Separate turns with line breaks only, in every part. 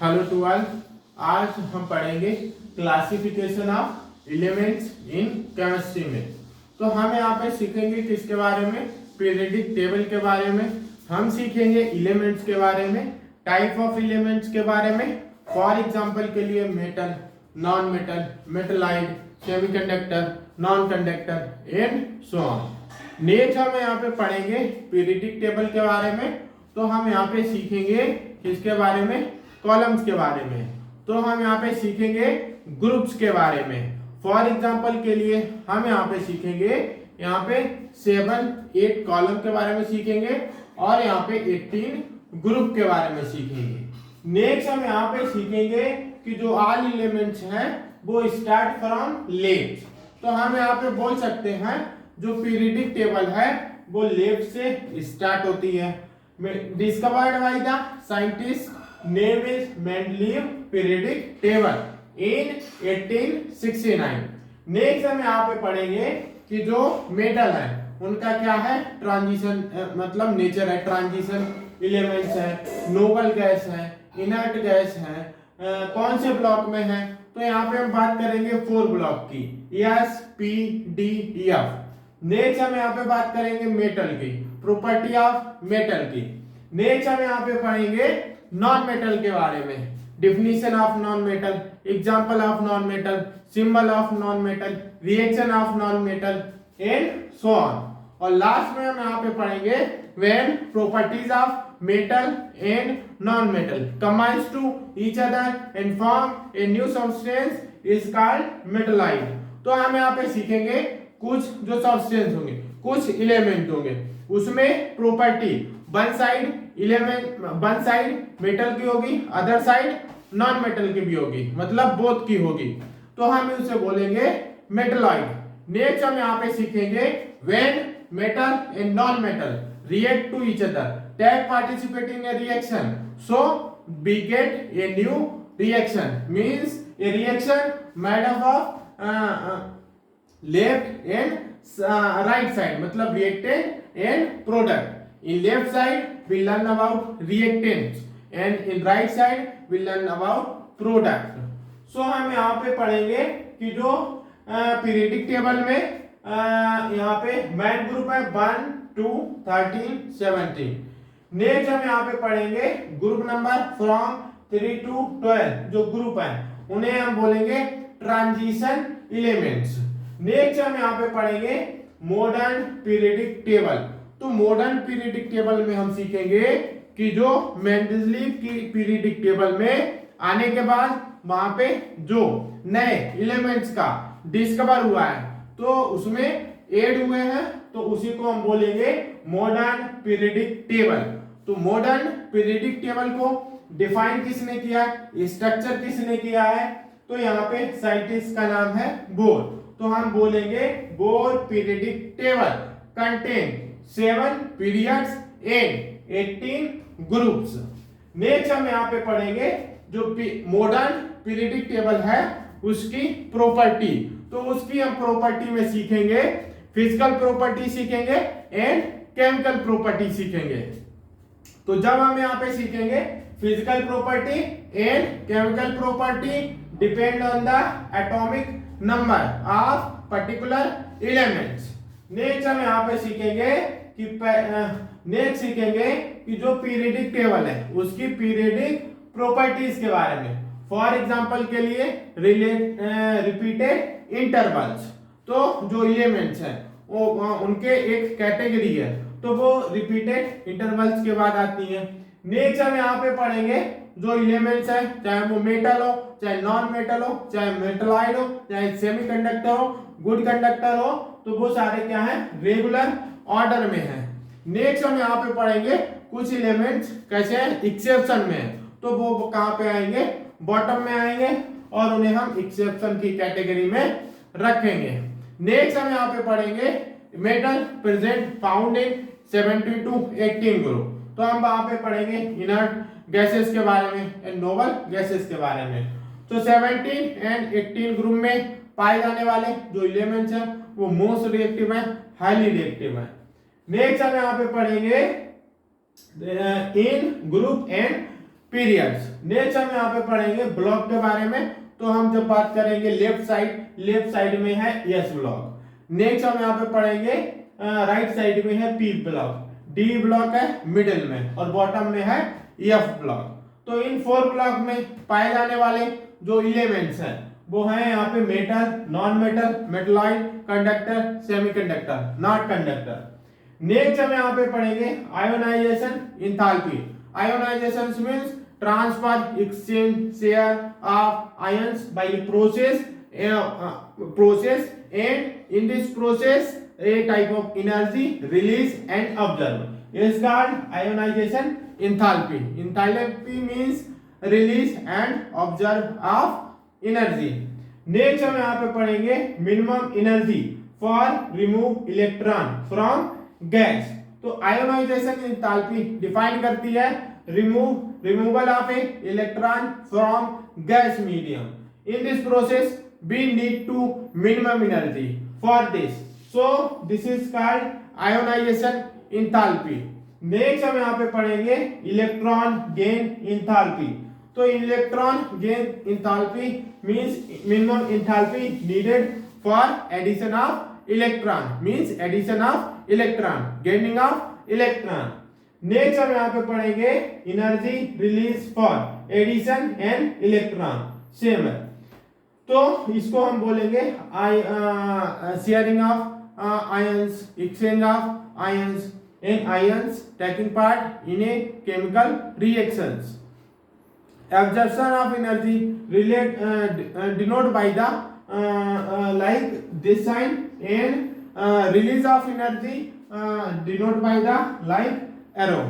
Hello to all. आज हम पढ़ेंगे classification of elements in chemistry में। तो हम यहाँ पे सीखेंगे किसके बारे में, पीरियोडिक टेबल के बारे में। हम सीखेंगे एलिमेंट्स के बारे में, टाइप ऑफ एलिमेंट्स के बारे में। फॉर एग्जांपल के लिए metal, non metal, metalloid, semiconductor, non conductor and so on. Next हम यहाँ पे पढ़ेंगे पीरियोडिक टेबल के बारे में। तो हम यहाँ पे सीखेंगे किसके बारे में, कॉलम्स के बारे में। तो हम यहाँ पे सीखेंगे ग्रुप्स के बारे में। फॉर एग्जांपल के लिए हम यहाँ पे सीखेंगे, यहाँ पे 7-8 कॉलम के बारे में सीखेंगे और यहाँ पे 18 ग्रुप के बारे में सीखेंगे। नेक्स्ट हम यहाँ पे सीखेंगे कि जो ऑल एलिमेंट्स हैं वो स्टार्ट फ्रॉम लेफ्ट। तो हम यहाँ पे बोल सकते हैं जो पीरियोडिक टेबल है वो लेफ्ट से स्टार्ट होती है। Discovered by the scientist name is Mendeleev periodic table in 1869। Next हम यहाँ पे पढ़ेंगे कि जो मेटल है उनका क्या है, ट्रांजिशन मतलब नेचर है, ट्रांजिशन एलिमेंट्स है, नोबल गैस है, इनर्ट गैस है, कौन से ब्लॉक में है। तो यहाँ पे हम बात करेंगे 4 ब्लॉक की, S P D F. Next हम यहाँ पे बात करेंगे मेटल की, प्रॉपर्टी ऑफ मेटल की। नेक्स्ट हम यहाँ पे पढ़ेंगे नॉन मेटल के बारे में, definition of non metal, example of non metal, symbol of non metal, reaction of non metal and so on. और लास्ट में हम यहाँ पे पढ़ेंगे when properties of metal and non metal combines to each other and form a new substance is called metalloid. तो हम यहाँ पे सीखेंगे कुछ जो सब्सटेंस होंगे, कुछ एलिमेंट होंगे, उसमें प्रॉपर्टी वन साइड मेटल की होगी, अदर साइड नॉन मेटल की भी होगी, मतलब बोथ की होगी। तो हम उसे बोलेंगे मेटलॉइड। नेक्स्ट हम यहाँ पे सीखेंगे when metal and non metal react to each other, take participate in a reaction, so we get a new reaction, means a reaction made up of left and right side, मतलब reactant and product. In left side we learn about reactants and in right side we learn about product. So हम यहाँ पे पढ़ेंगे कि जो periodic table में यहाँ पे मैन ग्रुप है 1 2 13 17। नेक्स्ट हम यहाँ पे पढ़ेंगे ग्रुप नंबर फ्रॉम 3 to 12, जो ग्रुप है उन्हें हम बोलेंगे ट्रांजिशन एलिमेंट्स। नेक्स्ट हम यहाँ पे पढ़ेंगे मॉडर्न पीरियोडिक टेबल। तो मॉडर्न पीरियोडिक टेबल में हम सीखेंगे कि जो मेंडलीव की पीरियोडिक टेबल में आने के बाद वहां पे जो नए एलिमेंट्स का डिस्कवर हुआ है तो उसमें ऐड हुए हैं, तो उसी को हम बोलेंगे मॉडर्न पीरियोडिक टेबल। तो मॉडर्न पीरियोडिक टेबल को डिफाइन किसने किया है, स्ट्रक्चर किसने किया है, तो यहाँ पे साइंटिस्ट का नाम है बोर। तो हम बोलेंगे bore periodic table contain 7 periods and 18 groups. Next हम यहाँ पे पढ़ेंगे जो मॉडर्न पीरियोडिक टेबल है उसकी प्रॉपर्टी। तो उसकी हम प्रॉपर्टी में सीखेंगे फिजिकल प्रॉपर्टी सीखेंगे एंड केमिकल प्रॉपर्टी सीखेंगे। तो जब हम यहाँ पे सीखेंगे physical property and chemical property depend on the atomic number of particular elements. Next हम यहाँ पे सीखेंगे कि जो पीरियोडिक टेबल है उसकी पीरियोडिक प्रॉपर्टीज के बारे में। फॉर एग्जांपल के लिए रिपीटेड इंटरवल्स, तो जो एलिमेंट्स हैं वो उनके एक कैटेगरी है तो वो रिपीटेड इंटरवल्स के बाद आती है। नेक्स्ट हम यहाँ पे पढ़ेंगे जो एलिमेंट्स है, चाहे वो मेटल हो, चाहे नॉन मेटल हो, चाहे मेटलाइड हो, चाहे सेमीकंडक्टर हो, गुड कंडक्टर हो, तो वो सारे क्या है, रेगुलर ऑर्डर में है। नेक्स्ट हम यहाँ पे पढ़ेंगे कुछ एलिमेंट्स कैसे एक्सेप्शन में है, तो वो कहाँ पे आएंगे, बॉटम में आएंगे और उन्हें हम एक्सेप्शन की कैटेगरी में रखेंगे। नेक्स्ट हम यहाँ पे पढ़ेंगे metal present found in 17 to 18 group. तो हम वहां पे पढ़ेंगे इनर्ट गैसेस के बारे में एंड नोबल गैसेस के बारे में। तो 17 एंड 18 ग्रुप में पाए जाने वाले जो एलिमेंट्स हैं वो मोस्ट रिएक्टिव है, हाईली रिएक्टिव है। नेक्स्ट हम यहाँ पे पढ़ेंगे इन ग्रुप एंड पीरियड्स। नेक्स्ट हम यहाँ पे पढ़ेंगे ब्लॉक के बारे में। तो हम जब बात करेंगे लेफ्ट साइड में है एस ब्लॉक। नेक्स्ट हम यहाँ पे पढ़ेंगे राइट साइड में है पी ब्लॉक, डी ब्लॉक है मिडिल में और बॉटम में है एफ ब्लॉक। तो इन 4 ब्लॉक में पाए जाने वाले जो एलिमेंट्स हैं वो है यहाँ पे metal, non metal, metalloid, conductor, semiconductor, not conductor. Next हम यहाँ पे पढ़ेंगे ionisation enthalpy. Ionisation means transfer, exchange, share of ions by process and in this process a type of energy release and observe is called ionization enthalpy. Enthalpy means release and observe of energy. Next हम यहाँ पे पढ़ेंगे minimum energy for remove electron from gas. तो ionisation enthalpy define करती है removal of a electron from gas medium. In this process we need to minimum energy for this, so this is called ionisation enthalpy. Next हम यहाँ पे पढ़ेंगे electron gain enthalpy. तो electron gain enthalpy means minimum enthalpy needed for addition of electron, means addition of electron, gaining of electron. Next हम यहाँ पे पढ़ेंगे energy release for addition and electron, same है। तो इसको हम बोलेंगे sharing of ions, exchange of ions and ions taking part in a chemical reactions. Absorption of energy denoted by the like this sign, and release of energy denoted by the like arrow.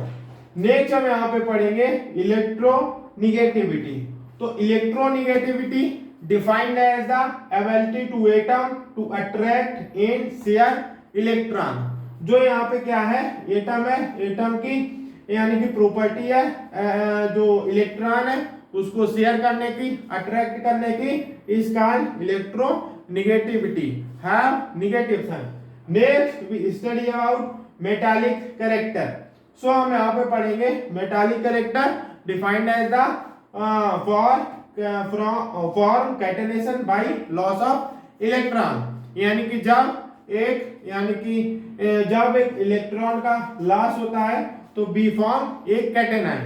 Next हम यहाँ पे पढ़ेंगे electronegativity. तो electronegativity defined as the ability to atom to attract and share electron. जो यहाँ पे क्या है, एटम है, एटम की यानी कि प्रॉपर्टी है जो इलेक्ट्रॉन है उसको शेयर करने की, अट्रैक्ट करने की, is called electronegativity, have negative sign. Next we study about metallic character. So हम यहाँ पे पढ़ेंगे metallic character defined as the form catenation by loss of electron. यानी कि जब एक इलेक्ट्रॉन का लॉस होता है तो बी फॉर्म एक cation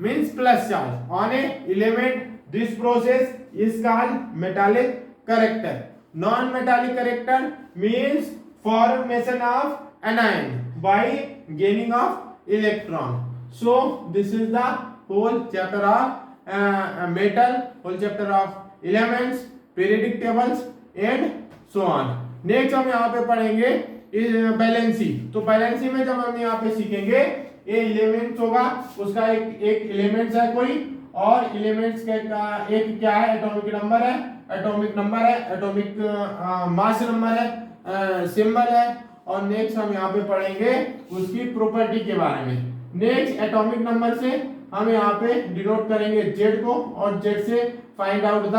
means plus charge on a element. This process is called metallic character. Non-metallic character means formation of anion by gaining of electron. So this is the whole chapter of metal, whole chapter of elements, periodic tables and so on. Next हम यहाँ पे पढ़ेंगे valency. तो valency में जब हम यहाँ पे सीखेंगे ये एलिमेंट्स होगा, उसका एक एलिमेंट्स है कोई, और एलिमेंट्स का एक क्या है, एटॉमिक नंबर है, एटॉमिक मास नंबर है, सिंबल है। और नेक्स्ट हम यहाँ पे पढ़ेंगे उसकी प्रॉपर्टी के बारे में। नेक्स्ट एटॉमिक नंबर से हम यहाँ पे डिनोट करेंगे जेड को, और जेड से फाइंड आउट द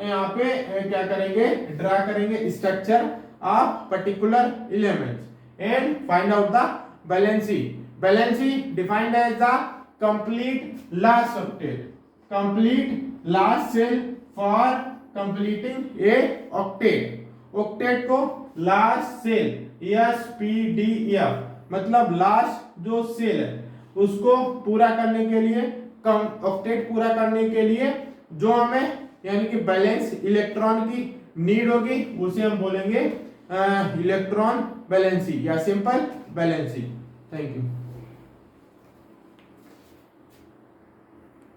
यहाँ पे क्या करेंगे, ड्रा करेंगे structure of particular elements and find out the valency. Valency defined as the complete last octet, complete last cell for completing a octet. Octet को last cell SPDF मतलब last जो cell है उसको पूरा करने के लिए, ऑक्टेट पूरा करने के लिए जो हमें यानी कि बैलेंस इलेक्ट्रॉन की नीड होगी उसे हम बोलेंगे इलेक्ट्रॉन बैलेंसी या सिंपल बैलेंसी। Thank you.